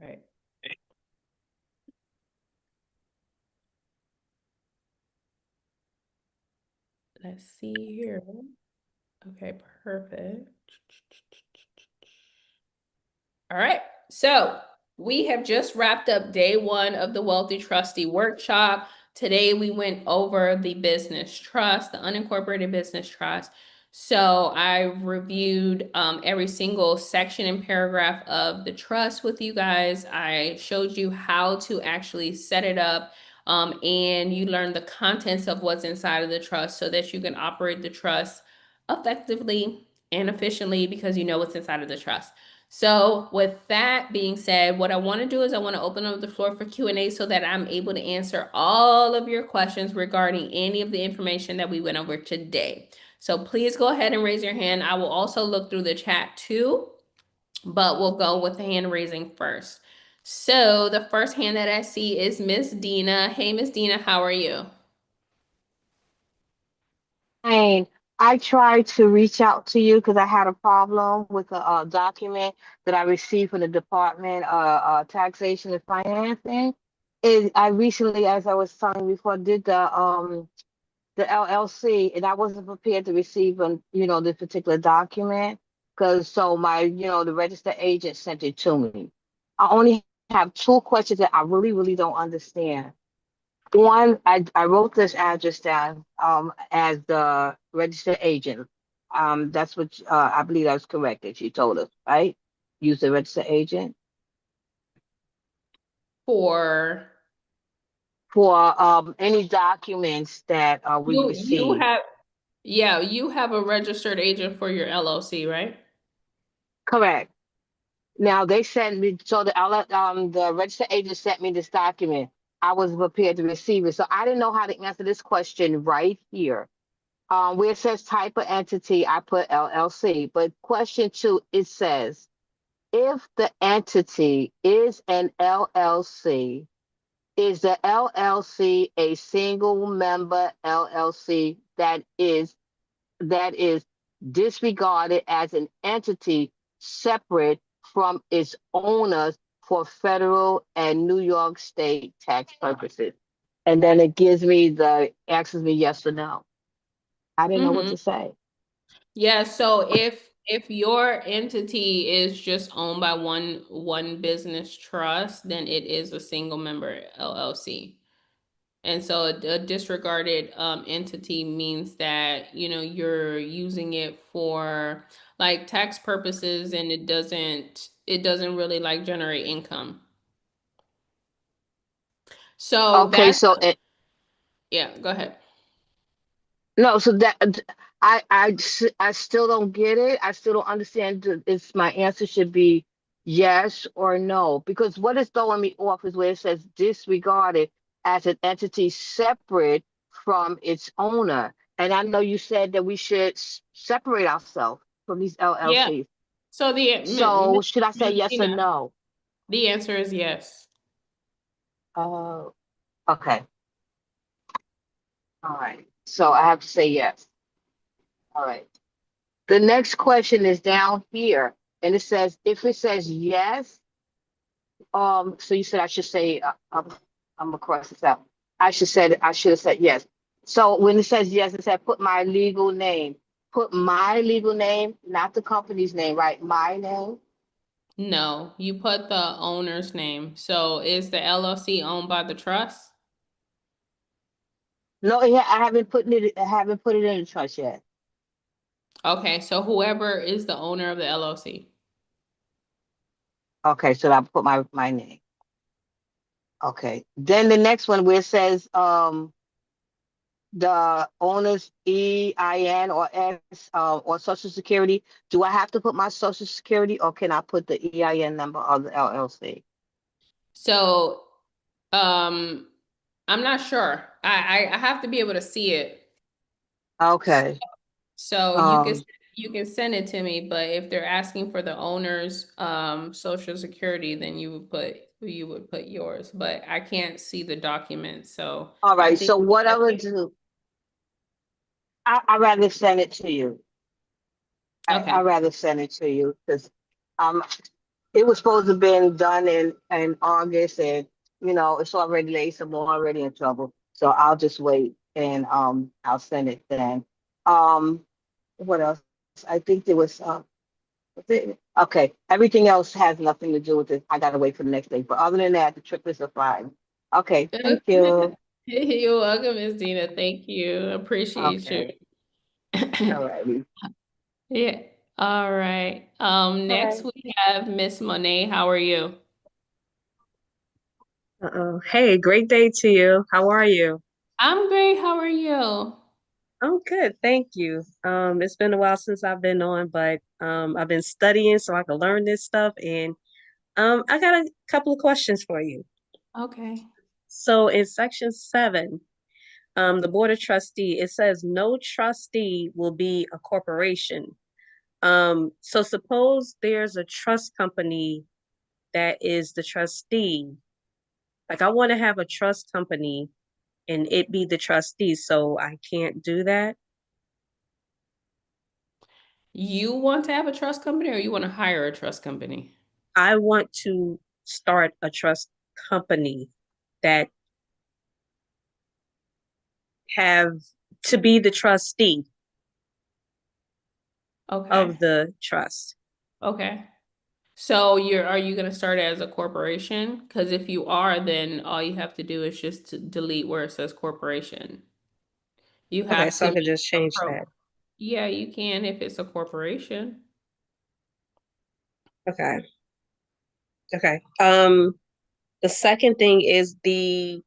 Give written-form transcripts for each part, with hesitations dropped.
right. Let's see here. Okay, perfect. All right, so we have just wrapped up day one of the Wealthy Trustee Workshop. Today we went over the business trust, the unincorporated business trust. So I reviewed every single section and paragraph of the trust with you guys. I showed you how to actually set it up, and you learned the contents of what's inside of the trust so that you can operate the trust effectively and efficiently because you know what's inside of the trust. So with that being said, what I want to do is I want to open up the floor for Q&A so that I'm able to answer all of your questions regarding any of the information that we went over today. So please go ahead and raise your hand. I will also look through the chat too, but we'll go with the hand raising first. So the first hand that I see is Miss Dina. Hey, Miss Dina, how are you? And I tried to reach out to you because I had a problem with a document that I received from the Department of Taxation and Financing. I recently, as I was telling you before, did the LLC, and I wasn't prepared to receive this particular document because so my the registered agent sent it to me. I only have two questions that I really don't understand. One, I wrote this address down as the registered agent. That's what I believe that's correct that she told us, right? Use the registered agent For for any documents that we you receive. have, yeah, you have a registered agent for your LLC, right? Correct. Now they sent me so the registered agent sent me this document. I was prepared to receive it, so I didn't know how to answer this question right here. Where it says type of entity, I put LLC. But question two, it says, if the entity is an LLC, is the LLC a single member LLC that is disregarded as an entity separate from its owners for federal and New York state tax purposes? And then it asks me yes or no. I didn't know what Mm-hmm. to say. Yeah, so if your entity is just owned by one business trust, then it is a single member LLC. And so a disregarded entity means that, you know, you're using it for like tax purposes and it doesn't really like generate income. So Okay, that's, so yeah, go ahead. no, so I still don't get it. I still don't understand. If my answer should be yes or no, because what is throwing me off is where it says disregarded as an entity separate from its owner. And I know you said that we should separate ourselves from these Yeah. LLCs. So So should I say Miss yes or Dina, no? the answer is yes. Uh, okay. All right. So I have to say yes. All right. The next question is down here, and it says, if it says yes, so you said I should say, I'm gonna cross this out. I should have said yes. So when it says yes, it said put my legal name. Put my legal name, not the company's name, right? My name. No, you put the owner's name. So is the LLC owned by the trust? No, yeah, I haven't put it in the trust yet. Okay, so whoever is the owner of the LLC. Okay, so I put my name. Okay. Then the next one where it says the owner's EIN or S or Social Security. Do I have to put my Social Security or can I put the EIN number of the LLC? So, um, I'm not sure. I have to be able to see it. Okay. So Um, you can send it to me, but if they're asking for the owner's social security, then you would put yours. But I can't see the document, so all I right. think So what I would do, I'd rather send it to you. okay. I'd rather send it to you because um it was supposed to have been done in August, and it's already late, so I'm already in trouble. So I'll just wait, and I'll send it then. Um, what else? I think there was okay. Everything else has nothing to do with it. I gotta wait for the next day. But other than that, the triplets are fine. Okay, thank you. You're welcome, Miss Dina. Thank you. Appreciate you. Okay, all righty. Yeah. All right. All Next right. we have Miss Monet. How are you? Uh-oh. Hey, great day to you. How are you? I'm great. How are you? I'm good, thank you. It's been a while since I've been on, but I've been studying so I can learn this stuff, and I got a couple of questions for you. Okay. So in section 7, the board of trustee, it says no trustee will be a corporation. So suppose there's a trust company that is the trustee. Like I want to have a trust company and it be the trustee, so I can't do that. You want to have a trust company or you want to hire a trust company? I want to start a trust company that have to be the trustee Okay. of the trust. Okay. So are you going to start as a corporation? Because if you are, then all you have to do is just to delete where it says corporation. You Okay, have so to I could make just a change pro. that. Yeah, you can if it's a corporation. Okay. Okay. The second thing is the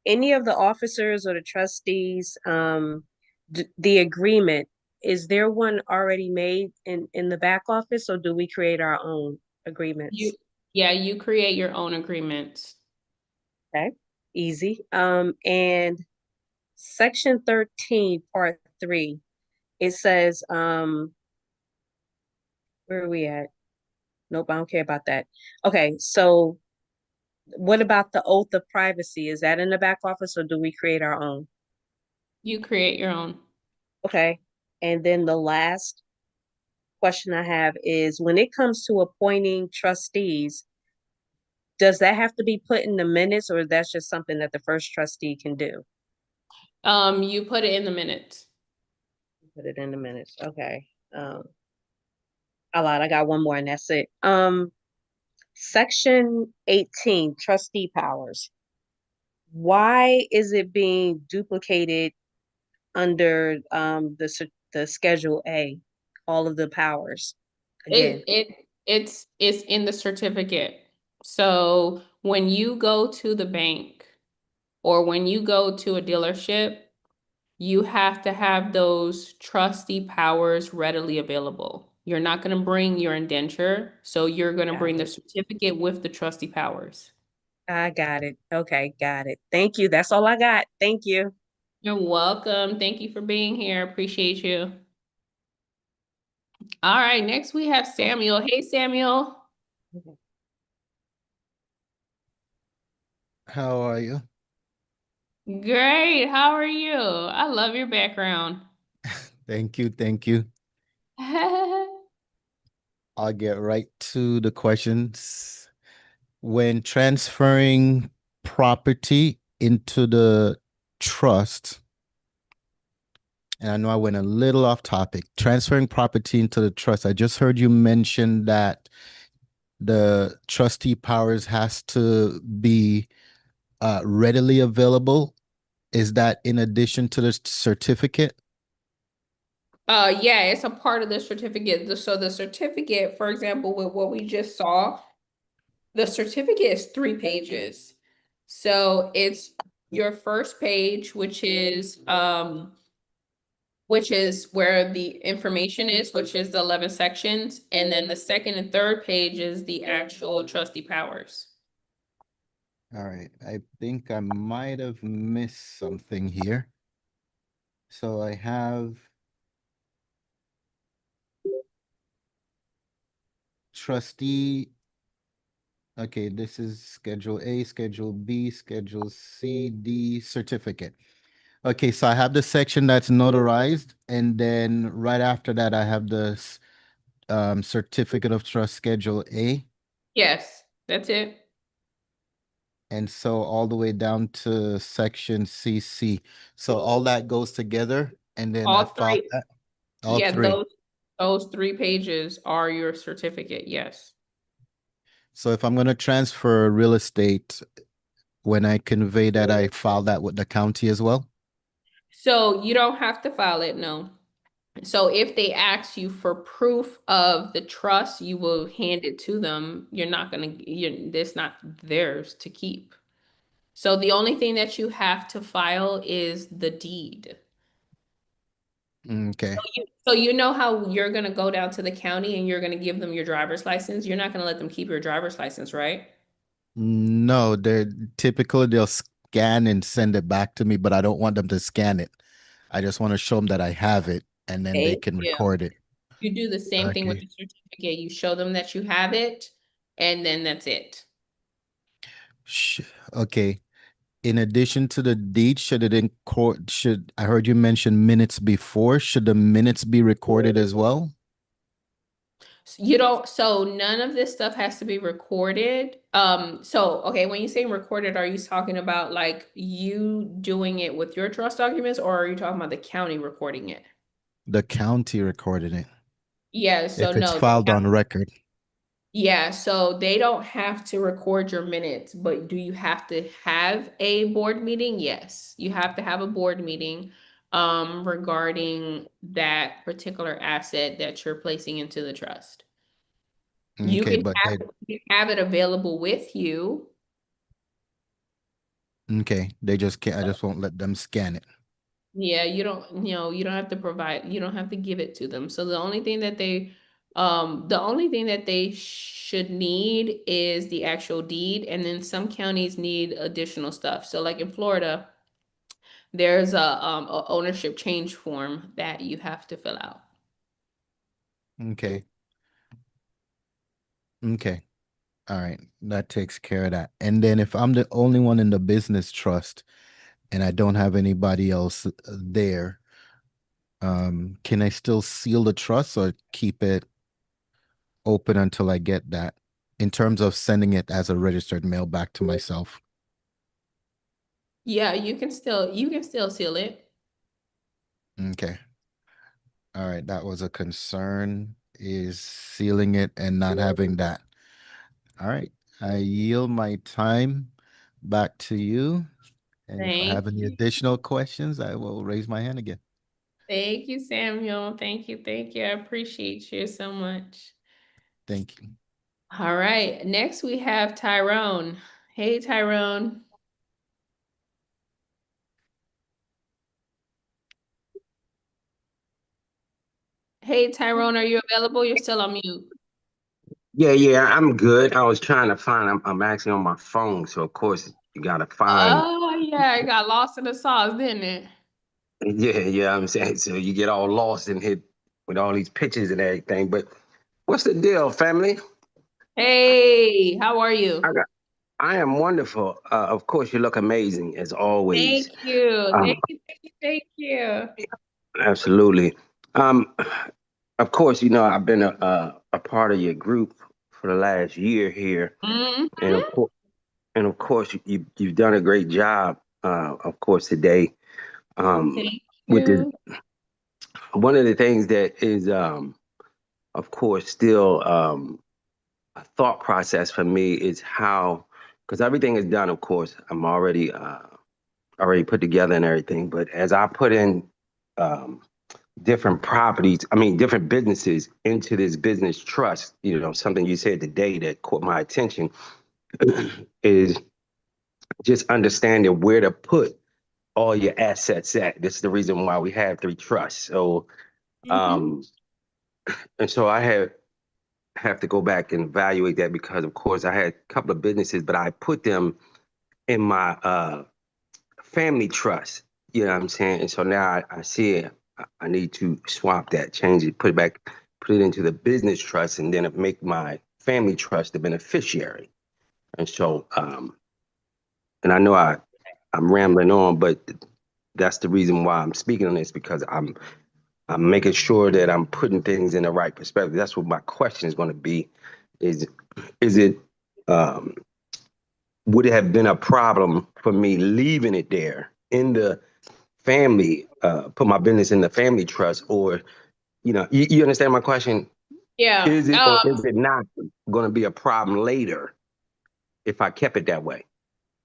any of the officers or the trustees, the agreement, is there one already made in the back office, or do we create our own You, agreements? yeah, you create your own agreements. Okay, easy. And section 13, part 3, it says, where are we at? Nope, I don't care about that. Okay, so what about the oath of privacy? Is that in the back office or do we create our own? You create your own. Okay. And then the last question I have is when it comes to appointing trustees, does that have to be put in the minutes or that's just something that the first trustee can do? You put it in the minutes. Put it in the minutes. Okay. I lied. I got one more and that's it. Section 18, trustee powers. Why is it being duplicated under the Schedule A, all of the powers again? It's in the certificate. So when you go to the bank or when you go to a dealership, you have to have those trustee powers readily available. You're not going to bring your indenture, so you're going to Got bring the it. certificate with the trustee powers. I got it. Okay, got it. Thank you. That's all I got. Thank you. You're welcome. Thank you for being here. Appreciate you. All right, next we have Samuel. Hey, Samuel. How are you? Great. How are you? I love your background. Thank you. Thank you. I'll get right to the questions. When transferring property into the trust, and I know I went a little off topic, transferring property into the trust, I just heard you mention that the trustee powers has to be readily available. Is that in addition to the certificate? Yeah, it's a part of the certificate. So the certificate, for example, with what we just saw, the certificate is 3 pages. So it's your first page, which is where the information is, which is the 11 sections, and then the second and third page is the actual trustee powers. All right. I think I might have missed something here. So I have trustee. Okay, this is Schedule A, Schedule B, Schedule C, D, certificate. Okay, so I have the section that's notarized, and then right after that, I have the certificate of trust, Schedule A. Yes, that's it. And so all the way down to section CC. So all that goes together and then I All filed three. that, all Yeah, three. those 3 pages are your certificate. Yes. So if I'm going to transfer real estate, when I convey that, I file that with the county as well? So you don't have to file it, no. So if they ask you for proof of the trust, you will hand it to them. You're not gonna, it's not theirs to keep. So the only thing that you have to file is the deed. Okay. So you know how you're gonna go down to the county and you're gonna give them your driver's license? You're not gonna let them keep your driver's license, right? No, they're typically they'll scan and send it back to me, but I don't want them to scan it. I just want to show them that I have it and then they Thank can you. record it. You do the same thing with Okay. the certificate. You show them that you have it, and then that's it. Sh- Okay. In addition to the deed, should it in court, should, I heard you mention minutes before, should the minutes be recorded as well? You don't, so none of this stuff has to be recorded. So okay, when you say recorded, are you talking about like you doing it with your trust documents, or are you talking about the county recording it? The county recorded it. Yeah, so If it's no, filed on record. yeah, so they don't have to record your minutes, but do you have to have a board meeting? Yes, you have to have a board meeting regarding that particular asset that you're placing into the trust. You Okay, can but have they, you can have it available with you. okay, they just can't, I just won't let them scan it. Yeah, you don't have to provide, you don't have to give it to them. So the only thing that they should need is the actual deed, and then some counties need additional stuff. So like in Florida, there's a ownership change form that you have to fill out. Okay. Okay. All right. That takes care of that. And then if I'm the only one in the business trust and I don't have anybody else there, can I still seal the trust or keep it open until I get that in terms of sending it as a registered mail back to myself? Yeah, you can still seal it. Okay. All right. That was a concern, is sealing it and not having that. All right. I yield my time back to you. And if I Thank have any you. additional questions, I will raise my hand again. Thank you, Samuel. Thank you. Thank you. I appreciate you so much. Thank you. All right. Next we have Tyrone. Hey, Tyrone. Hey, Tyrone, are you available? You're still on mute. Yeah, I'm good. I was trying to find, I'm actually on my phone, so of course you gotta find. Oh, yeah, it got lost in the sauce, didn't it? Yeah, I'm saying, so you get all lost and hit with all these pictures and everything. But what's the deal, family? Hey, how are I you? got, I am wonderful. Of course, you look amazing as always. Thank you. Um, Thank you. Thank you. Thank you. Absolutely. Um, of course, you know I've been a part of your group for the last year here, Hmm. and of course you've done a great job. Of course today. Um, Thank with this, you. one of the things that is, of course, still a thought process for me is how, because everything is done, of course, I'm already put together and everything. But as I put in um, different properties, I mean, different businesses into this business trust, you know, something you said today that caught my attention is just understanding where to put all your assets at. This is the reason why we have three trusts. So, Hmm. um, and so have to go back and evaluate that because, of course, I had a couple of businesses, but I put them in my family trust. You know what I'm saying? And so now I see it. I need to swap that, change it, put it into the business trust, and then make my family trust the beneficiary. And so, and I know I'm rambling on, but that's the reason why I'm speaking on this because I'm making sure that I'm putting things in the right perspective. That's what my question is going to be. Is is it um, would it have been a problem for me leaving it there in the family, put my business in the family trust, or you understand my question? Yeah. Is it or is it not going to be a problem later if I kept it that way?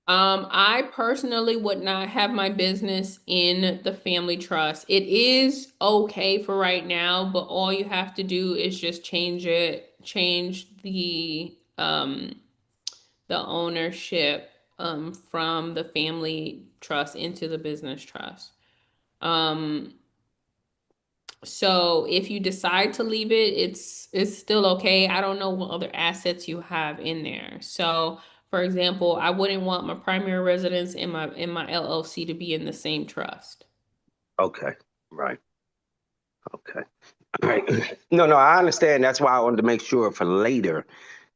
I personally would not have my business in the family trust. It is okay for right now, but all you have to do is just change the ownership from the family trust into the business trust. Um so if you decide to leave it, it's still okay. I don't know what other assets you have in there. So for example, I wouldn't want my primary residence and my LLC to be in the same trust. Okay, right. Okay. All right. No, I understand. That's why I wanted to make sure for later,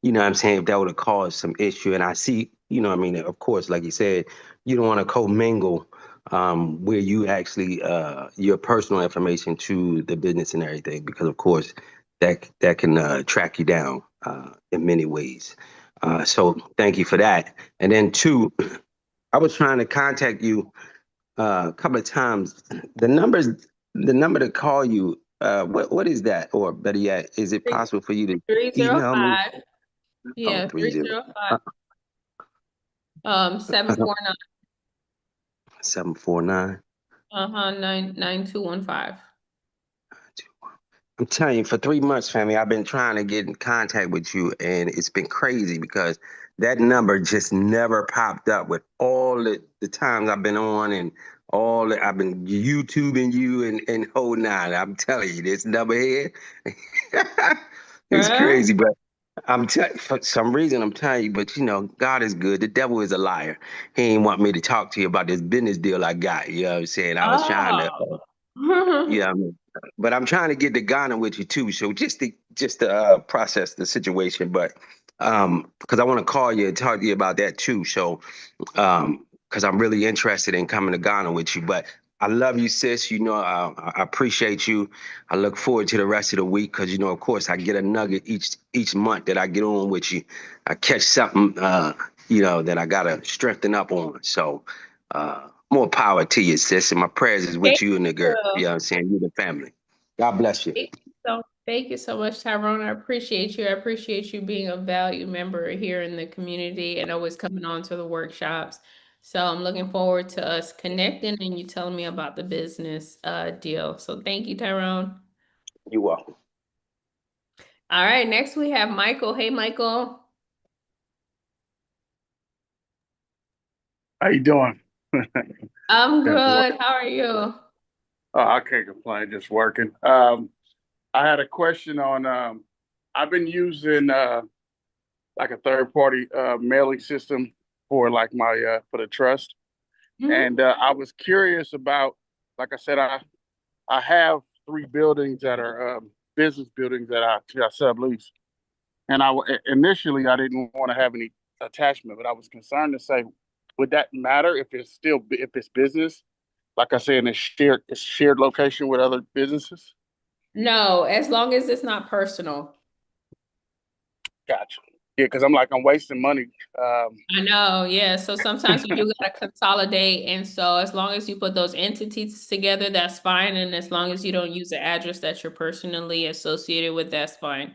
what I'm saying, if that would have caused some issue. And I see, I mean, of course, like you said, you don't want to commingle where you actually your personal information to the business and everything, because of course that can track you down in many ways. So thank you for that. And then two, I was trying to contact you a couple of times. The number to call you, what is that? Or better yet, is it possible for you to email me? 305. Oh, Yeah, 30. 305. 749. 749. 9215. I'm telling you, for 3 months, family, I've been trying to get in contact with you, and it's been crazy because that number just never popped up with all the times I've been on and I've been YouTubing you and whole nine. I'm telling you, this number here, it's Huh? crazy, but for some reason, I'm telling you, but God is good. The devil is a liar. He ain't want me to talk to you about this business deal I got. You know what I'm saying? I was trying to, Oh. yeah, but I'm trying to get to Ghana with you too. So just to process the situation, but because I want to call you and talk to you about that too. So because I'm really interested in coming to Ghana with you. But I love you, sis. I appreciate you. I look forward to the rest of the week because of course, I get a nugget each month that I get on with you. I catch something, that I gotta strengthen up on. So more power to you, sis. And my prayers is with Thank you and the girl. You you. know what I'm saying? You and the family. God bless you. Thank you so much, Tyrone. I appreciate you. I appreciate you being a valued member here in the community and always coming on to the workshops. So I'm looking forward to us connecting and you telling me about the business deal. So thank you, Tyrone. You're welcome. All right, next we have Michael. Hey, Michael. How you doing? I'm Just work. good. How are you? Oh, I can't complain. Just working. I had a question on. I've been using like a third party mailing system for like my for the trust, Mhm. and I was curious about. Like I said, I have 3 buildings that are business buildings that I sublease, and initially I didn't want to have any attachment, but I was concerned to say, would that matter if it's business? Like I said, in a shared location with other businesses. No, as long as it's not personal. Gotcha. Yeah, because I'm wasting money. I know, yeah. So sometimes you do gotta consolidate, and so as long as you put those entities together, that's fine. And as long as you don't use the address that you're personally associated with, that's fine.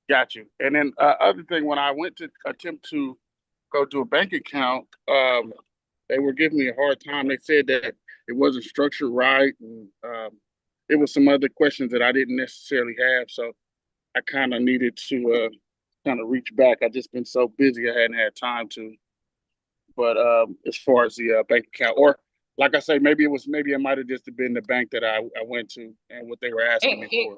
Got you. And then other thing, when I went to attempt to go to a bank account, they were giving me a hard time. They said that it wasn't structured right, and it was some other questions that I didn't necessarily have. So I kind of needed to kind of reach back. I just been so busy, I hadn't had time to. But as far as the bank account, or like I say, maybe it might have just been the bank that I went to and what they were asking me for.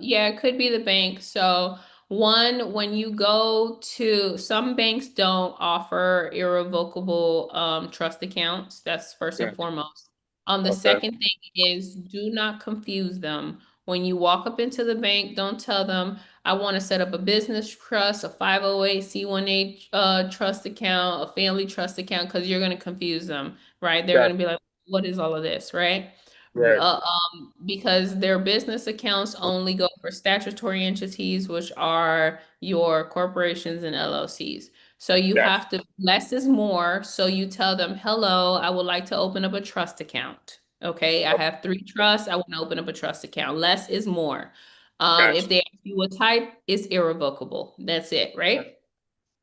Yeah, it could be the bank. So one, when you go to some banks don't offer irrevocable trust accounts. That's first and Gotcha. foremost. The Okay. second thing is do not confuse them. When you walk up into the bank, don't tell them I want to set up a business trust, a 508c1a trust account, a family trust account, because you're going to confuse them, right? They're going Gotcha. to be like, what is all of this, right? Right. Because their business accounts only go for statutory entities, which are your corporations and LLCs. So you Gotcha. have to, less is more. So you tell them, hello, I would like to open up a trust account. Okay, I have 3 trusts. I want to open up a trust account. Less is more. If Gotcha. they ask you what type, it's irrevocable. That's it, right?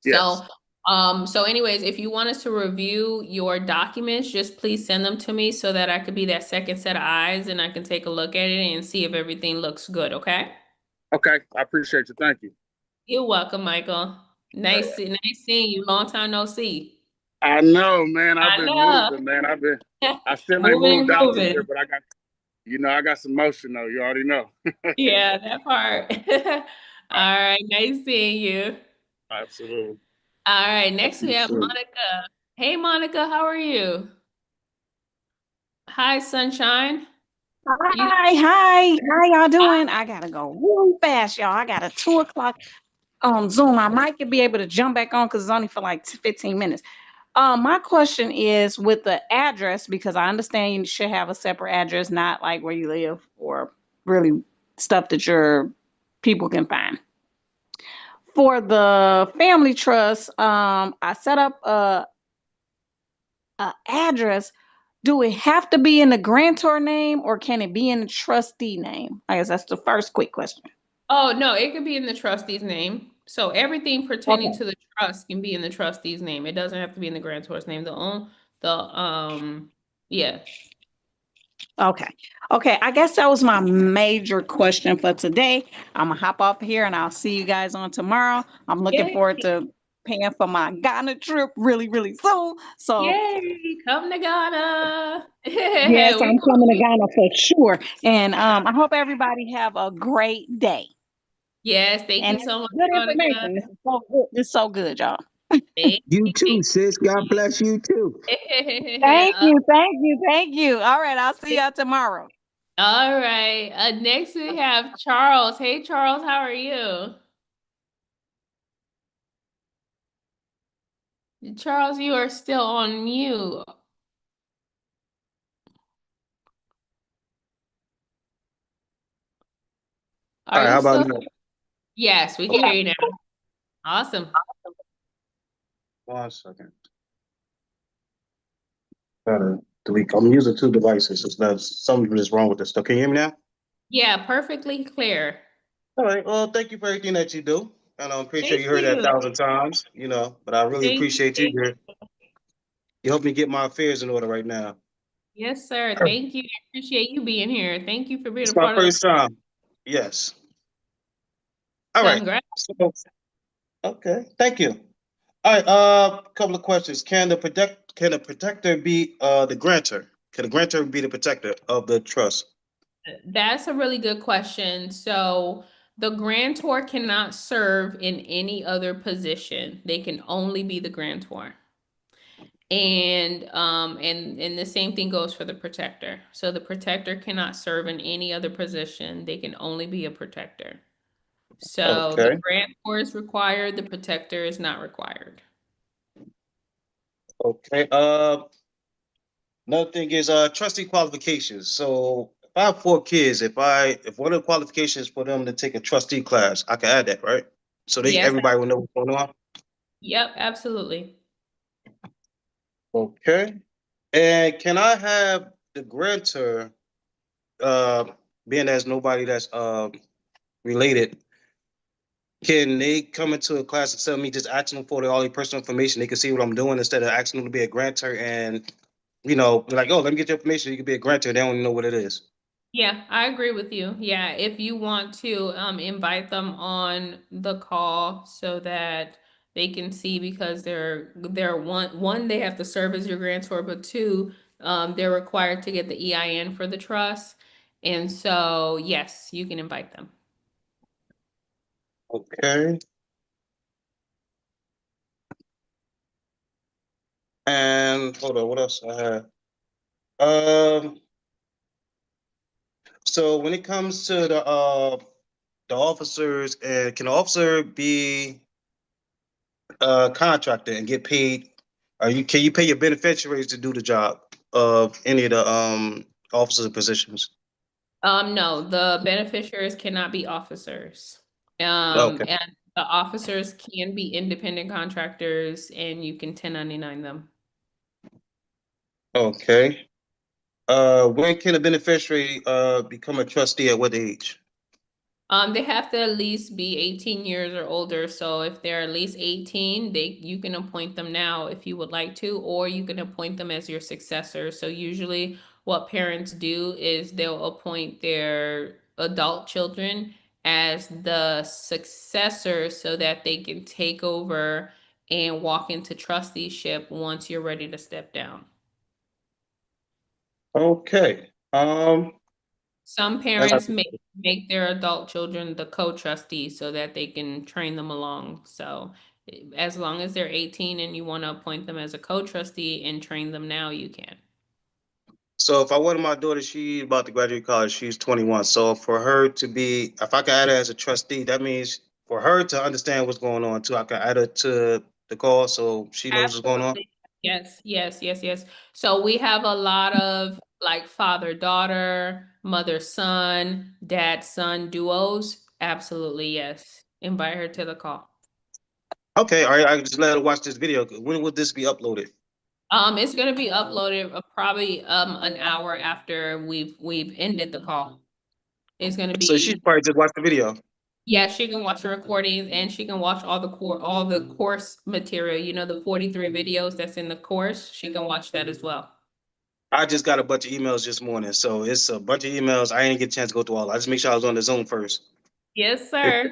Yes. So, so anyways, if you want us to review your documents, just please send them to me so that I could be that second set of eyes and I can take a look at it and see if everything looks good, okay? Okay. I appreciate you. Thank you. You're welcome, Michael. All right. Nice seeing you. Long time no see. I know, man. I've I been know. moving, man. I still ain't Moving and moved out grooving. there, but I got some motion though. You already know. Yeah, that part. All right, nice seeing you. Absolutely. All right, next we have Absolutely. Monica. Hey, Monica, how are you? Hi, Sunshine. You Hi, how y'all doing? I gotta go real fast, y'all. I got a 2 o'clock Zoom. I might be able to jump back on because it's only for like 15 minutes. My question is with the address, because I understand you should have a separate address, not like where you live or really stuff that your people can find. For the family trust, I set up a address. Do it have to be in the grantor name or can it be in the trustee name? I guess that's the first quick question. Oh, no, it could be in the trustee's name. So everything pertaining Okay. to the trust can be in the trustee's name. It doesn't have to be in the grantor's name. Yeah. Okay. Okay. I guess that was my major question for today. I'm gonna hop off here and I'll see you guys on tomorrow. I'm looking Yay, forward to paying for my Ghana trip really, really soon. So yay, come to Ghana. yes, We I'm gonna coming to be, Ghana for sure. And I hope everybody have a great day. yes, thank And you it's so much, good Monica. information. This is so good. This is so good, y'all. Thank You you, too, thank sis. God bless you too. Thank you. you, thank you, thank you. All right, I'll see y'all tomorrow. All right. Next we have Charles. Hey, Charles, how are you? Charles, you are still on mute. All Are right, how you about still? now? Yes, we can Okay. hear you now. Awesome. 1 second. Gotta delete. I'm using 2 devices. It's not something is wrong with this stuff. Can you hear me now? Yeah, perfectly clear. All right. Well, thank you for everything that you do, and I'm pretty sure Thank you heard that you. 1,000 times. But I really Thank you. appreciate you Thank you. here. You helped me get my affairs in order right now. Yes, sir. Thank you. I appreciate you being here. Thank you for being a It's my part of first time. Yes. All the right. congrats. So, okay. Thank you. All right. Couple of questions. Can the protector be the grantor? Can the grantor be the protector of the trust? That's a really good question. So the grantor cannot serve in any other position. They can only be the grantor. And the same thing goes for the protector. So the protector cannot serve in any other position. They can only be a protector. So the Okay. grantor is required, the protector is not required. Okay. Another thing is trustee qualifications. So if I have 4 kids, if one of the qualifications for them to take a trustee class, I can add that, right? So Yes, everybody will know what's going on. yep, absolutely. Okay. And can I have the grantor, uh, being as nobody that's related, can they come into a class and tell me just asking them for all their personal information? They can see what I'm doing instead of asking them to be a grantor and be like, oh, let me get your information. You can be a grantor. They don't even know what it is. Yeah, I agree with you. Yeah, if you want to invite them on the call so that they can see because they're one they have to serve as your grantor, but two, they're required to get the EIN for the trust. And so, yes, you can invite them. Okay. And hold on, what else I have? Um, so when it comes to the officers, and can an officer be a contractor and get paid? Can you pay your beneficiaries to do the job of any of the officers positions? No, the beneficiaries cannot be officers. Okay. And the officers can be independent contractors and you can 1099 them. Okay. When can a beneficiary become a trustee, at what age? They have to at least be 18 years or older. So if they're at least 18, you can appoint them now if you would like to, or you can appoint them as your successor. So usually what parents do is they'll appoint their adult children as the successor so that they can take over and walk into trusteeship once you're ready to step down. Okay. Some parents make their adult children the co-trustee so that they can train them along. So as long as they're 18 and you want to appoint them as a co-trustee and train them now, you can. So if I wanted my daughter, she about to graduate college, she's 21. So for her to be, if I can add her as a trustee, that means for her to understand what's going on too, I can add her to the call so she knows what's going on. Absolutely. Yes, yes, yes, yes. So we have a lot of like father-daughter, mother-son, dad-son duos. Absolutely, yes. Invite her to the call. Okay, all right, I can just let her watch this video. When would this be uploaded? It's gonna be uploaded probably an hour after we've ended the call. It's gonna So she be, probably just watch the video. yeah, she can watch the recordings and she can watch all the course material, you know, the 43 videos that's in the course. She can watch that as well. I just got a bunch of emails this morning, so it's a bunch of emails. I didn't get a chance to go through all. I just make sure I was on the Zoom first. Yes, sir.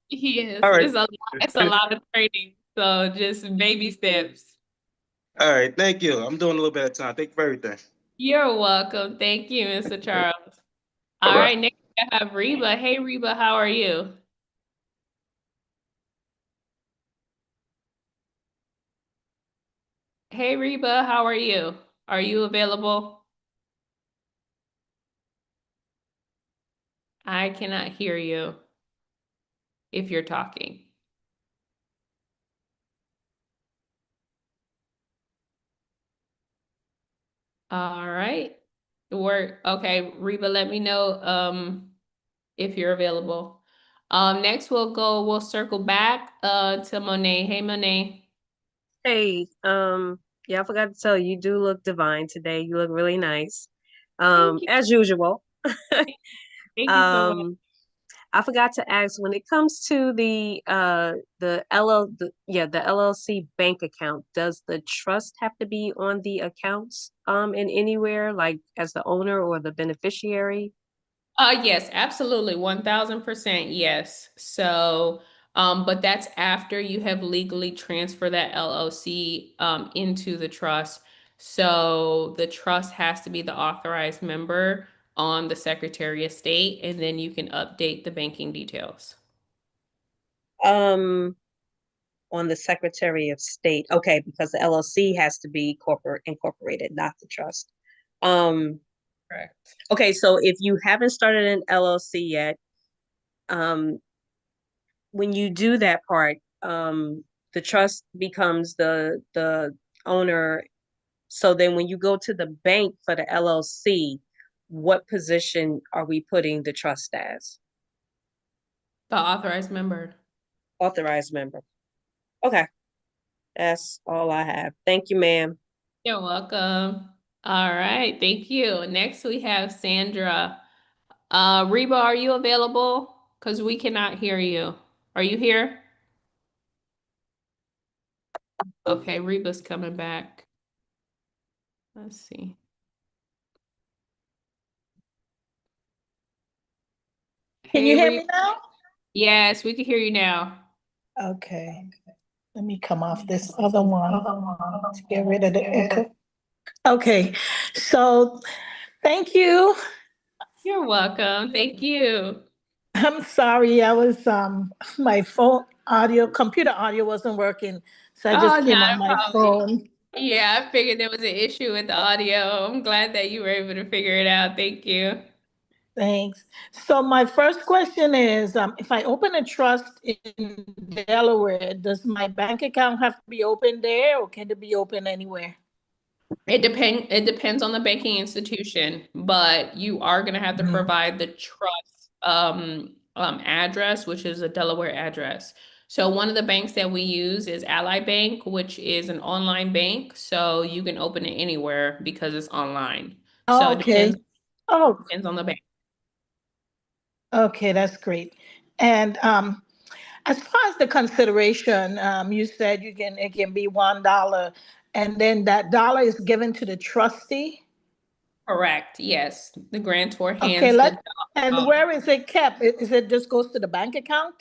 Yes, All right. it's a lot of training. So just baby steps. All right, thank you. I'm doing a little bit of time. Thank you for everything. You're welcome. Thank you, Mr. Charles. All Bye-bye. right, next I have Reba. Hey Reba, how are you? Hey Reba, how are you? Are you available? I cannot hear you if you're talking. All right. Okay, Reba, let me know if you're available. Next we'll circle back to Monet. Hey Monet. Hey, yeah, I forgot to tell you, you do look divine today. You look really nice. Thank you. As usual. Thank you so much. I forgot to ask when it comes to the LLC bank account, does the trust have to be on the accounts in anywhere, like as the owner or the beneficiary? Yes, absolutely. 1000% yes. So, but that's after you have legally transferred that LLC into the trust. So the trust has to be the authorized member on the Secretary of State, and then you can update the banking details. Um, on the Secretary of State. Okay, because the LLC has to be corporate incorporated, not the trust. Correct. Okay, so if you haven't started an LLC yet, when you do that part, the trust becomes the owner. So then when you go to the bank for the LLC, what position are we putting the trust as? The authorized member. Authorized member. Okay, that's all I have. Thank you, ma'am. You're welcome. All right, thank you. Next we have Sandra. Reba, are you available? Because we cannot hear you. Are you here? Okay, Reba's coming back. Let's see. Can Hey, you hear Reba. me now? Yes, we can hear you now. Okay. Let me come off this other one to get rid of the echo. Okay, so thank you. You're welcome. Thank you. I'm sorry, I was my phone audio, computer audio wasn't working, so I just Oh, came not on a my problem. phone. Yeah, I figured there was an issue with the audio. I'm glad that you were able to figure it out. Thank you. Thanks. So my first question is, if I open a trust in Delaware, does my bank account have to be open there, or can it be open anywhere? It depends on the banking institution, but you are gonna have to Mhm. provide the trust address, which is a Delaware address. So one of the banks that we use is Ally Bank, which is an online bank. So you can open it anywhere because it's online. So it Okay. Oh, depends on the bank. okay, that's great. And as far as the consideration, you said it can be $1, and then that dollar is given to the trustee. Correct. Yes. The grantor Okay, hands the and dollar. where is it kept? Is it just goes to the bank account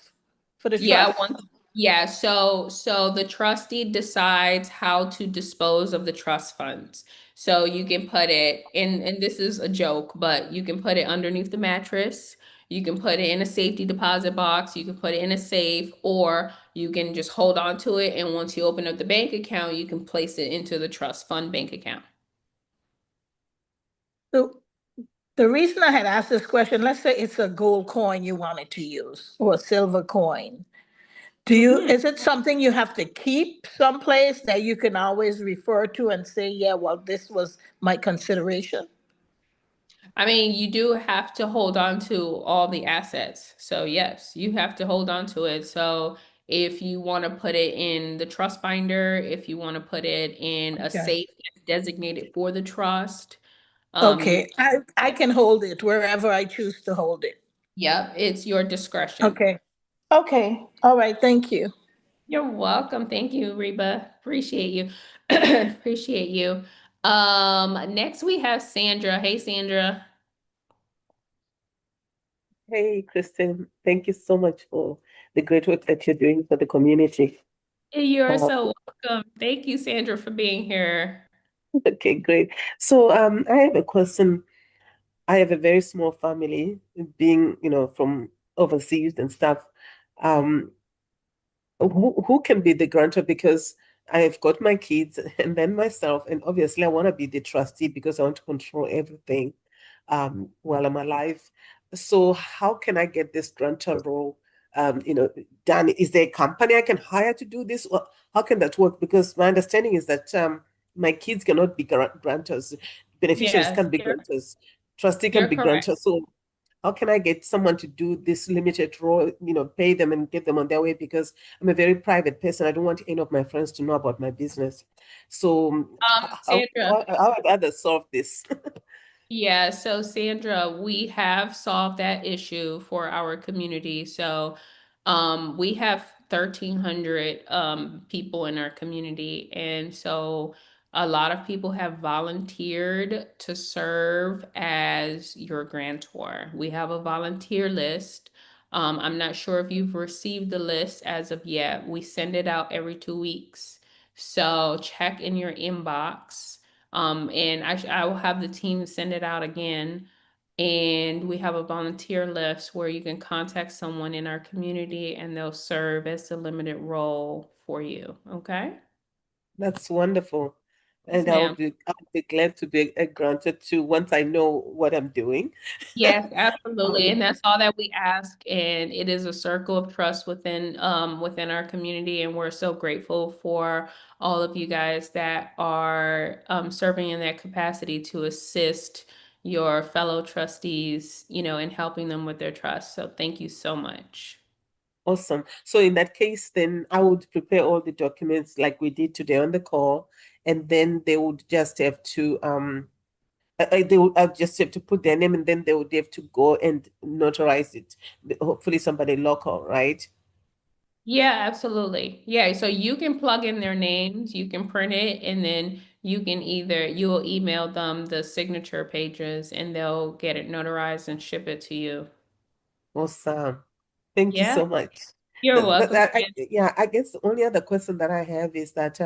for the Yeah, trust? so the trustee decides how to dispose of the trust funds. So you can put it in, and this is a joke, but you can put it underneath the mattress. You can put it in a safety deposit box. You can put it in a safe, or you can just hold on to it. And once you open up the bank account, you can place it into the trust fund bank account. The, the reason I had asked this question, let's say it's a gold coin you wanted to use or a silver coin. Mhm. Is it something you have to keep someplace that you can always refer to and say, yeah, well, this was my consideration? I mean, you do have to hold on to all the assets. So yes, you have to hold on to it. So if you want to put it in the trust binder, if you want to put it in a Okay. safe that's designated for the trust, you, Okay, I can hold it wherever I choose to hold it. yep, it's your discretion. Okay. Okay. All right. Thank you. You're welcome. Thank you, Reba. Appreciate you. Appreciate you. Next we have Sandra. Hey, Sandra. Hey, Kristen, thank you so much for the great work that you're doing for the community. You're Uh, so welcome. Thank you, Sandra, for being here. okay, great. So, I have a question. I have a very small family, being, from overseas and stuff. Um, who can be the grantor? Because I've got my kids and then myself, and obviously I want to be the trustee because I want to control everything while I'm alive. So how can I get this grantor role done? Is there a company I can hire to do this? Or how can that work? Because my understanding is that my kids cannot be grantors, beneficiaries Yes, can be grantors, trustee can you're be correct. grantors. So how can I get someone to do this limited role, pay them and get them on their way? Because I'm a very private person. I don't want any of my friends to know about my business. So Sandra, how have others solved this? yeah, so Sandra, we have solved that issue for our community. So, we have 1,300 people in our community, and so a lot of people have volunteered to serve as your grantor. We have a volunteer list. I'm not sure if you've received the list as of yet. We send it out every 2 weeks. So check in your inbox. And I will have the team send it out again. And we have a volunteer list where you can contact someone in our community and they'll serve as the limited role for you. Okay? That's wonderful. Yes, And ma'am. I'll be glad to be a grantor too once I know what I'm doing. Yes, absolutely. Um, And that's all that we ask. And it is a circle of trust within our community. And we're so grateful for all of you guys that are serving in that capacity to assist your fellow trustees, in helping them with their trust. So thank you so much. Awesome. So in that case, then I would prepare all the documents like we did today on the call, and then they would just have to they would just have to put their name, and then they would have to go and notarize it. Hopefully somebody local, right? Yeah, absolutely. Yeah, so you can plug in their names, you can print it, and then you'll email them the signature pages and they'll get it notarized and ship it to you. Awesome. Thank you Yeah, so much. you're welcome. Yeah, I guess the only other question that I have is that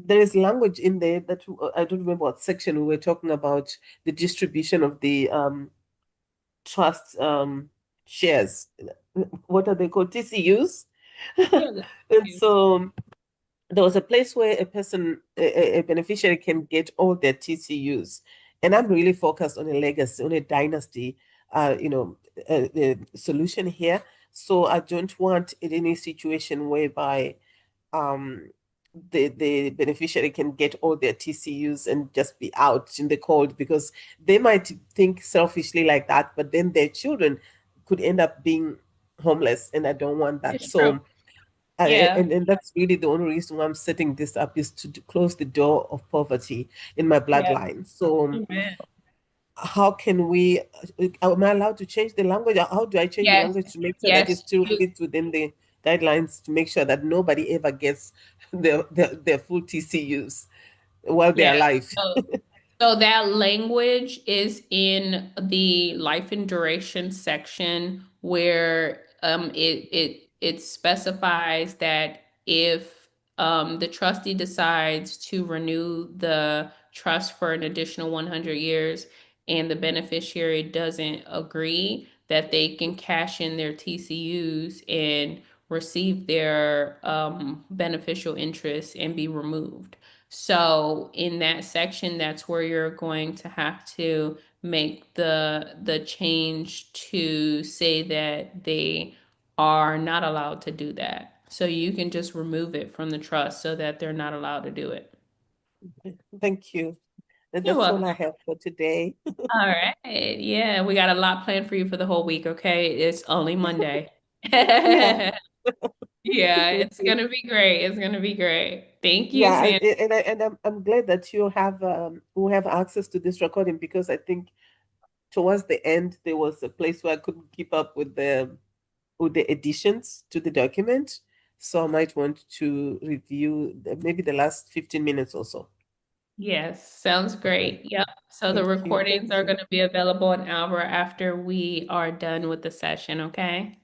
there is language in there that I don't remember what section we were talking about the distribution of the trust shares. What are they called? TCUs. Yeah, that's And you. so there was a place where a person, a beneficiary can get all their TCUs. And I'm really focused on a legacy, on a dynasty, solution here. So I don't want in any situation whereby um, the beneficiary can get all their TCUs and just be out in the cold, because they might think selfishly like that, but then their children could end up being homeless, and I don't want that. It's true. So, Yeah. and that's really the only reason why I'm setting this up, is to close the door of poverty in my Yeah. bloodline. So, Amen. how can we, am I allowed to change the language? How do I change the Yes. language to make sure that it Yes. still fits within the guidelines, to make sure that nobody ever gets their full TCUs while they're Yeah. alive? So that language is in the life and duration section where it specifies that if the trustee decides to renew the trust for an additional 100 years and the beneficiary doesn't agree, that they can cash in their TCUs and receive their beneficial interest and be removed. So in that section, that's where you're going to have to make the change to say that they are not allowed to do that. So you can just remove it from the trust so that they're not allowed to do it. Thank you. And You're that's all welcome. I have for today. All right. Yeah, we got a lot planned for you for the whole week, okay? It's only Monday. Yeah. Yeah, Thank it's you. gonna be great. It's gonna be great. Thank you, Yeah, Sandra. I'm glad that you have who have access to this recording, because I think towards the end there was a place where I couldn't keep up with the additions to the document. So I might want to review maybe the last 15 minutes or so. Yes, sounds Okay. great. Yep. So the Thank you. recordings Thank are you. going to be available an hour after we are done with the session, okay?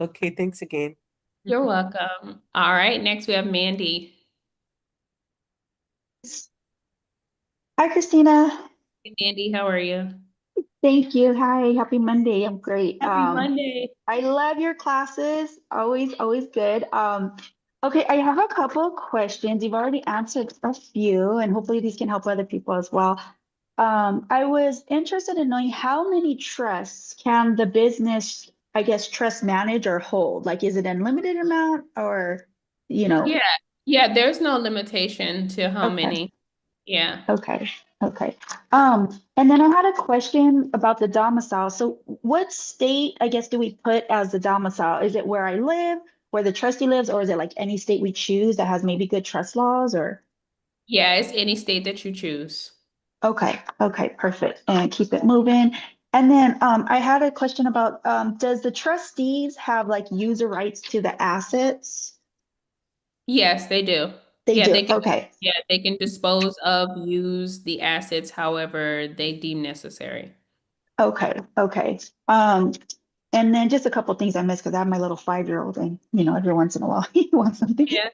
Okay, thanks again. You're welcome. All right, next we have Mandy. Hi, Christina. Hey, Mandy, how are you? Thank you. Hi, happy Monday. I'm great. Happy Monday. I love your classes. Always, always good. Okay, I have a couple of questions. You've already answered a few, and hopefully these can help other people as well. I was interested in knowing how many trusts can the business, I guess, trust manage or hold? Like, is it unlimited amount or, you know? Yeah, yeah, there's no limitation to how Okay. many. Yeah. Okay, okay. And then I had a question about the domicile. So what state, I guess, do we put as the domicile? Is it where I live, where the trustee lives, or is it like any state we choose that has maybe good trust laws or? Yeah, it's any state that you choose. Okay, okay, perfect. And keep it moving. And then I had a question about does the trustees have like user rights to the assets? Yes, they do. They Yeah, do. they can, Okay, yeah, they can dispose of, use the assets however they deem necessary. okay, okay. Um, And then just a couple things I missed because I have my little 5-year-old and every once in a while he wants something. Yeah.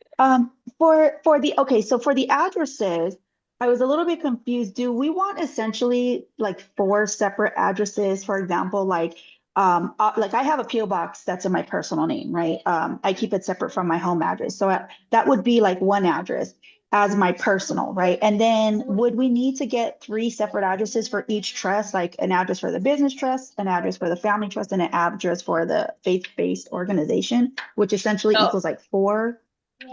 For the okay, so for the addresses, I was a little bit confused. Do we want essentially like 4 separate addresses, for example, like I have a PO box that's in my personal name, right? I keep it separate from my home address. So that would be like one address as my personal, right? And then would we need to get 3 separate addresses for each trust, like an address for the business trust, an address for the family trust, and an address for the faith-based organization, which essentially So, equals like 4?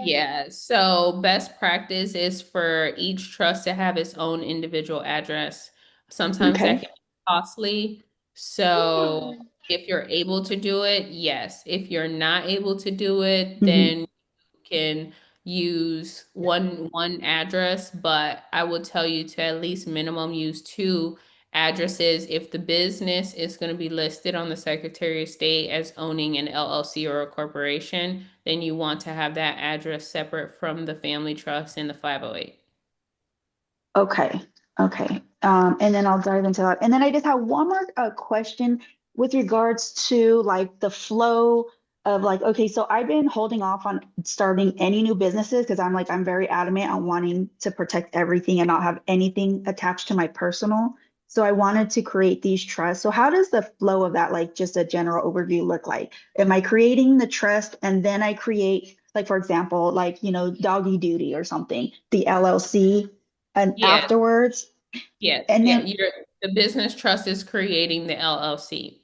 yeah, so best practice is for each trust to have its own individual address. Sometimes that Okay. can be costly. So if you're able to do it, yes. If you're not able to do it, Mhm. then you can use one address, but I would tell you to at least minimum use 2 addresses. If the business is going to be listed on the Secretary of State as owning an LLC or a corporation, then you want to have that address separate from the family trust and the 508. Okay, okay. And then I'll dive into that. And then I just have one more question with regards to like the flow of like, okay, so I've been holding off on starting any new businesses because I'm very adamant on wanting to protect everything and not have anything attached to my personal. So I wanted to create these trusts. So how does the flow of that, like just a general overview look like? Am I creating the trust and then I create, like, for example, like, doggy duty or something, the LLC? And Yes, afterwards, yes, and yeah. then The business trust is creating the LLC.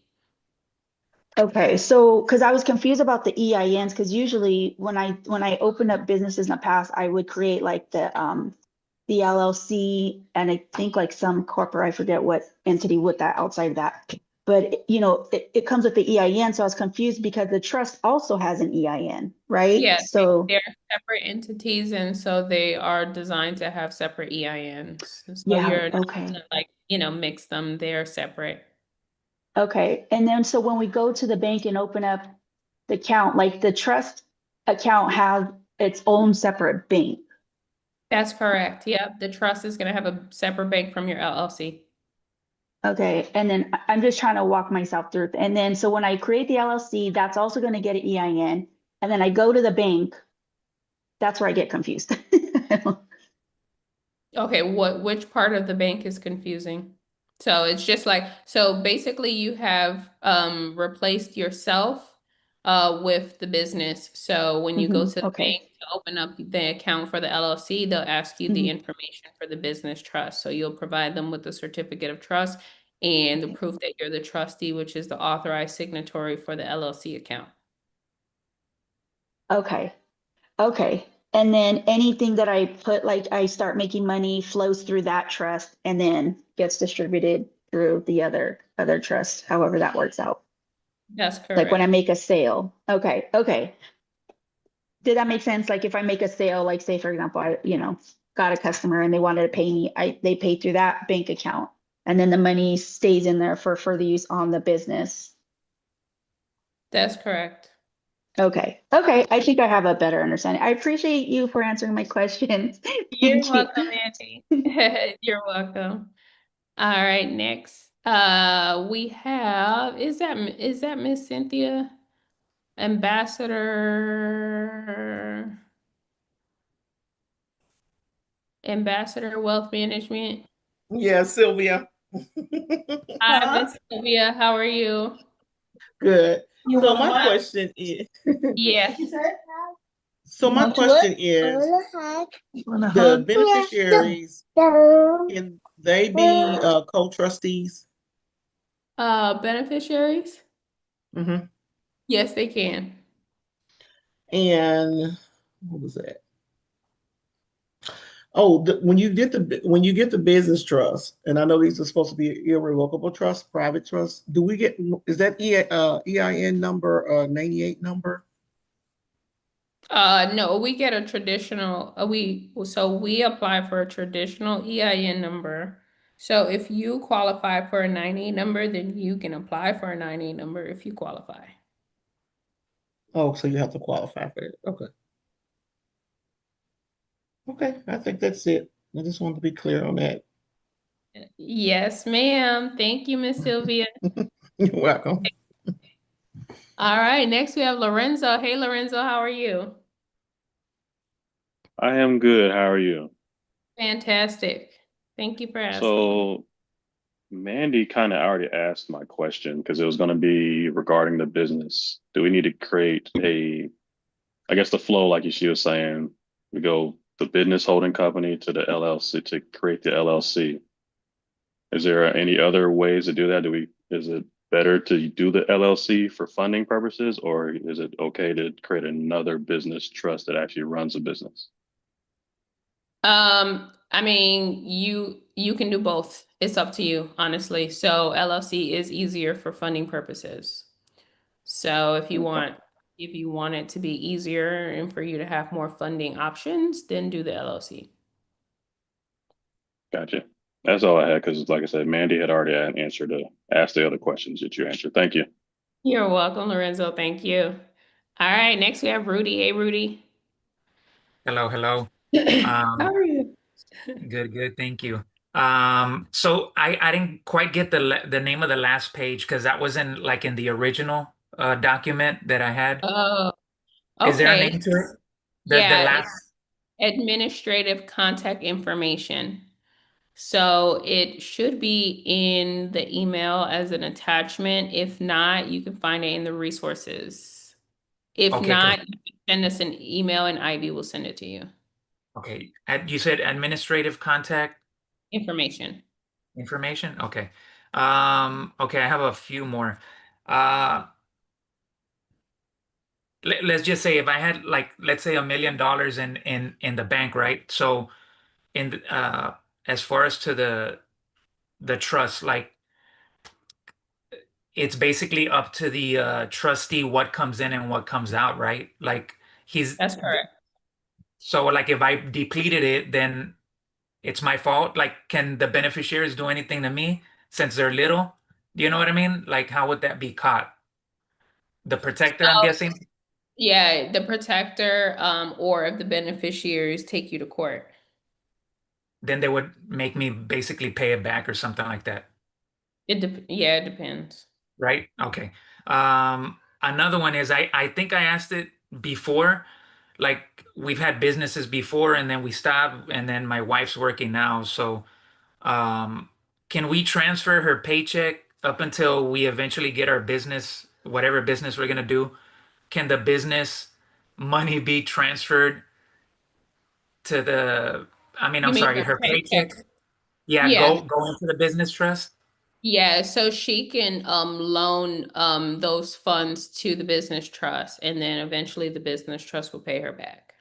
Okay, so because I was confused about the EINs, because usually when I open up businesses in the past, I would create like the LLC and I think like some corporate, I forget what entity with that outside of that. But it comes with the EIN, so I was confused because the trust also has an EIN, right? Yeah, So they're separate entities, and so they are designed to have separate EINs. So yeah, you're not okay. gonna mix them. They're separate. Okay, and then so when we go to the bank and open up the account, like the trust account has its own separate bank. That's correct. Yep, the trust is gonna have a separate bank from your LLC. Okay, and then I'm just trying to walk myself through it. And then so when I create the LLC, that's also going to get an EIN. And then I go to the bank, that's where I get confused. Okay, which part of the bank is confusing? So it's just so basically you have replaced yourself with the business. So when you go to the Okay. bank to open up the account for the LLC, they'll ask you the Mhm. information for the business trust. So you'll provide them with the certificate of trust and the Okay. proof that you're the trustee, which is the authorized signatory for the LLC account. Okay. Okay. And then anything that I put, like I start making money, flows through that trust and then gets distributed through the other trust, however that works out. That's Like when I correct. make a sale. Okay. Okay. Did that make sense? Like if I make a sale, like say for example, I, got a customer and they wanted to pay me, they pay through that bank account. And then the money stays in there for further use on the business. That's correct. Okay. Okay. I think I have a better understanding. I appreciate you for answering my questions. You're Thank you. welcome, Andy. You're welcome. All right, next. We have, is that Miss Cynthia? Ambassador Wealth Management. Yeah, Sylvia. Hi, Miss Sylvia. How are you? Good. You So wanna my what? question is, Yes. so You my want to what? question is, You want a the hug? beneficiaries, can they be co-trustees? Beneficiaries? Mm-hmm. Yes, they can. And what was that? Oh, when you get the business trust, and I know these are supposed to be irrevocable trust, private trust. Do we get is that EIN number 98 number? No, we get a traditional, we apply for a traditional EIN number. So if you qualify for a 98 number, then you can apply for a 98 number if you qualify. Oh, so you have to qualify for it. Okay. Okay, I think that's it. I just wanted to be clear on that. Yes, ma'am. Thank you, Miss Sylvia. You're welcome. All right, next we have Lorenzo. Hey, Lorenzo, how are you? I am good. How are you? Fantastic. Thank you for asking. So, Mandy kind of already asked my question because it was going to be regarding the business. Do we need to create I guess the flow, like she was saying, we go the business holding company to the LLC to create the LLC. Is there any other ways to do that? Is it better to do the LLC for funding purposes, or is it okay to create another business trust that actually runs a business? I mean, you can do both. It's up to you, honestly. So LLC is easier for funding purposes. So if you want it to be easier and for you to have more funding options, then do the LLC. Gotcha. That's all I had because, like I said, Mandy had already asked the other questions that you answered. Thank you. You're welcome, Lorenzo. Thank you. All right, next we have Rudy. Hey, Rudy. Hello, hello. How are you? Good, thank you. So I didn't quite get the name of the last page because that was in the original document that I had. Oh, Is there a okay. name to it? The Yeah, it's last. administrative contact information. So it should be in the email as an attachment. If not, you can find it in the resources. If Okay, not, you can send us an email and Ivy will send it to you. okay. You said administrative contact Information. information. Okay. Okay, I have a few more. let's just say if I had like, let's say $1 million in the bank, right? So as far as to the trust, like it's basically up to the trustee what comes in and what comes out, right? Like he's That's correct. so like if I depleted it, then it's my fault. Like, can the beneficiaries do anything to me since they're little? Do you know what I mean? Like, how would that be caught? The protector, I'm So, guessing. yeah, the protector, or if the beneficiaries take you to court. Then they would make me basically pay it back or something like that, Yeah, it depends. right? Okay. Another one is I think I asked it before. Like we've had businesses before and then we stopped and then my wife's working now. So can we transfer her paycheck up until we eventually get our business, whatever business we're gonna do? Can the business money be transferred to You I'm mean sorry, her her paycheck? paycheck? Yeah, Yeah, go into the business trust. yeah. So she can loan those funds to the business trust, and then eventually the business trust will pay her back.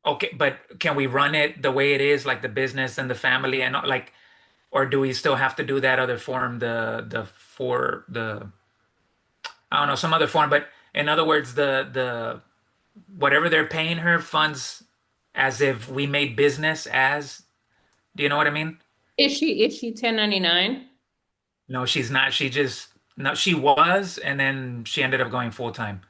Okay, but can we run it the way it is, like the business and the family and like, or do we still have to do that other form, the I don't know, some other form, but in other words, the whatever they're paying her funds as if we made business as, do you know what I mean? Is she 1099? No, she's not. She just no, she was, and then she ended up going full time.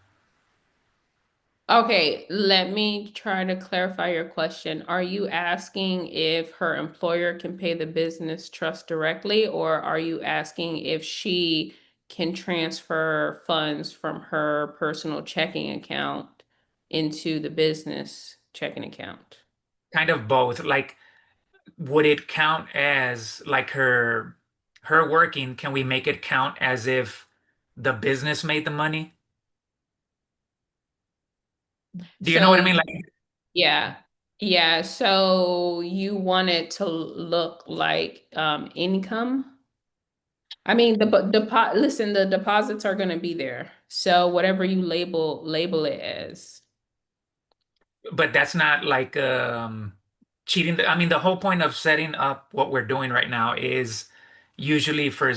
Okay, let me try to clarify your question. Are you asking if her employer can pay the business trust directly, or are you asking if she can transfer funds from her personal checking account into the business checking account? Kind of both. Like, would it count as like her working? Can we make it count as if the business made the money? Do you know what So I mean? Like, yeah. Yeah, so you want it to look like income? I mean, listen, the deposits are going to be there. So whatever you label it as. but that's not like cheating. I mean, the whole point of setting up what we're doing right now is usually for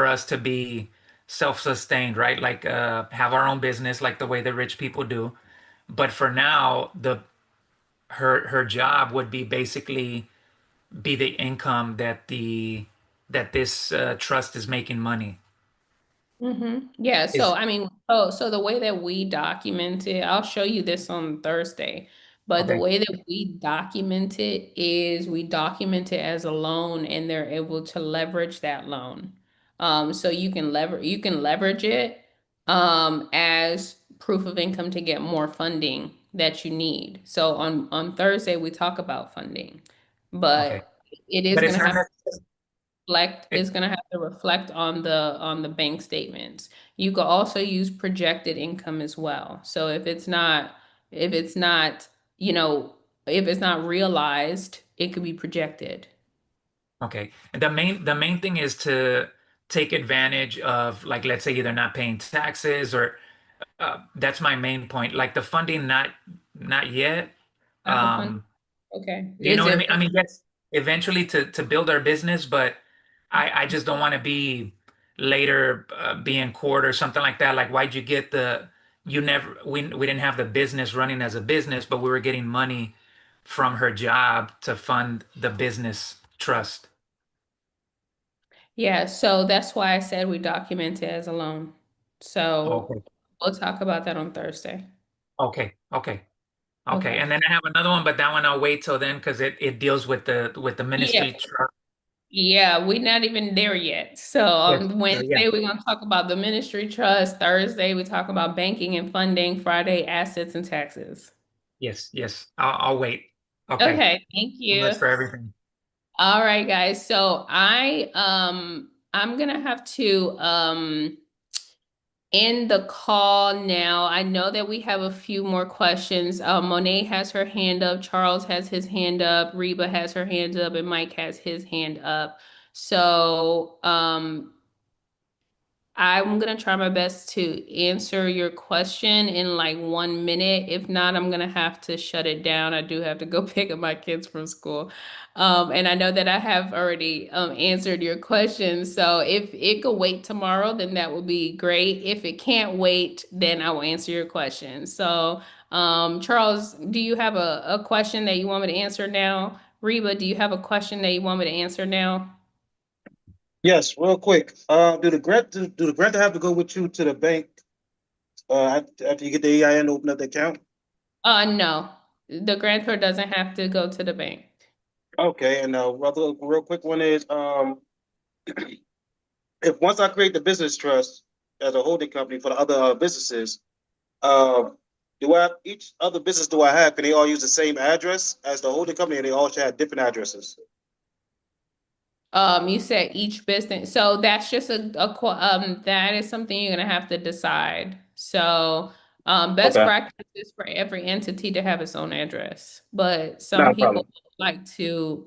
us to be self-sustained, right? Like have our own business like the way the rich people do. But for now, the her job would be basically be the income that this trust is making money. Yeah, so Is I mean, so the way that we document it, I'll show you this on Thursday, but the okay. way that we document it is we document it as a loan and they're able to leverage that loan. So you can leverage it as proof of income to get more funding that you need. So on Thursday we talk about funding, Okay. but it is But going it's to not have necessarily, reflect is going to have to reflect on the bank statements. You could also use projected income as well. So if it's not, you know, if it's not realized, it could be projected. okay. And the main thing is to take advantage of, like, let's say either not paying taxes or that's my main point. Like the funding, not yet. Not the fund. Um, Okay. do you know Is what I it mean? I mean, yes, eventually to build our business, but I just don't want to be later be in court or something like that. Like, why'd you get you never we didn't have the business running as a business, but we were getting money from her job to fund the business trust. yeah, so that's why I said we document it as a loan. So Okay. we'll talk about that on Thursday. Okay. Okay. Okay. Okay. And then I have another one, but that one I'll wait till then because it deals with the Yeah. ministry trust. Yeah, we're not even there yet. So Yes. on Yeah. Wednesday, we're going to talk about the ministry trust. Thursday, we talk about banking and funding. Friday, assets and taxes. Yes. Yes. I'll wait. Okay. Okay, thank So you. much for everything. All right, guys. So I'm gonna have to end the call now. I know that we have a few more questions. Monet has her hand up, Charles has his hand up, Reba has her hand up, and Mike has his hand up. So I'm gonna try my best to answer your question in like 1 minute. If not, I'm gonna have to shut it down. I do have to go pick up my kids from school. And I know that I have already answered your question. So if it could wait tomorrow, then that would be great. If it can't wait, then I will answer your question. So Charles, do you have a question that you want me to answer now? Reba, do you have a question that you want me to answer now? Yes, real quick. Do the grantor have to go with you to the bank after you get the EIN to open up the account? No, the grantor doesn't have to go to the bank. Okay, and real quick one is if once I create the business trust as a holding company for the other businesses, uh, do I each other business do I have? Can they all use the same address as the holding company, and they all should have different addresses? You said each business, so that's just that is something you're gonna have to decide. So, best Okay, practice is for every entity to have its own address, but not some a problem. people like to,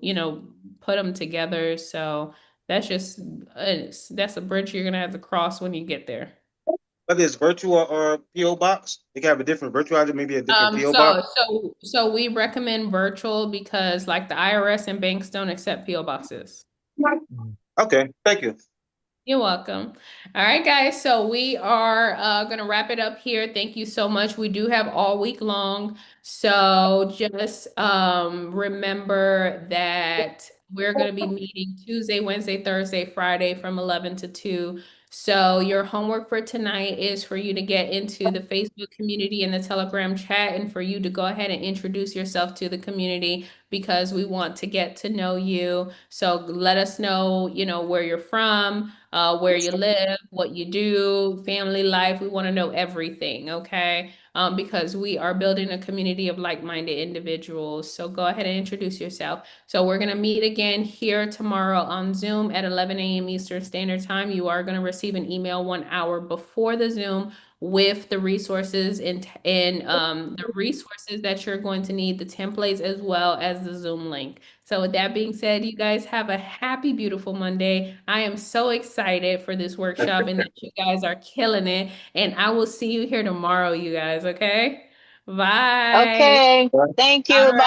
put them together. So that's just that's a bridge you're gonna have to cross when you get there. Whether it's virtual or PO box, they can have a different virtual address, maybe a different PO So box. so we recommend virtual because like the IRS and banks don't accept PO boxes. Okay, thank you. You're welcome. All right, guys. So we are going to wrap it up here. Thank you so much. We do have all week long. So just remember that we're going to be meeting Tuesday, Wednesday, Thursday, Friday from 11 to 2. So your homework for tonight is for you to get into the Facebook community and the Telegram chat and for you to go ahead and introduce yourself to the community because we want to get to know you. So let us know, where you're from, where you live, what you do, family life. We want to know everything, okay? Because we are building a community of like-minded individuals. So go ahead and introduce yourself. So we're going to meet again here tomorrow on Zoom at 11 a.m. Eastern Standard Time. You are going to receive an email 1 hour before the Zoom with the resources and the resources that you're going to need, the templates as well as the Zoom link. So with that being said, you guys have a happy, beautiful Monday. I am so excited for this workshop and that you guys are killing it. And I will see you here tomorrow, you guys, okay? Bye. Okay, thank All you. right. Bye.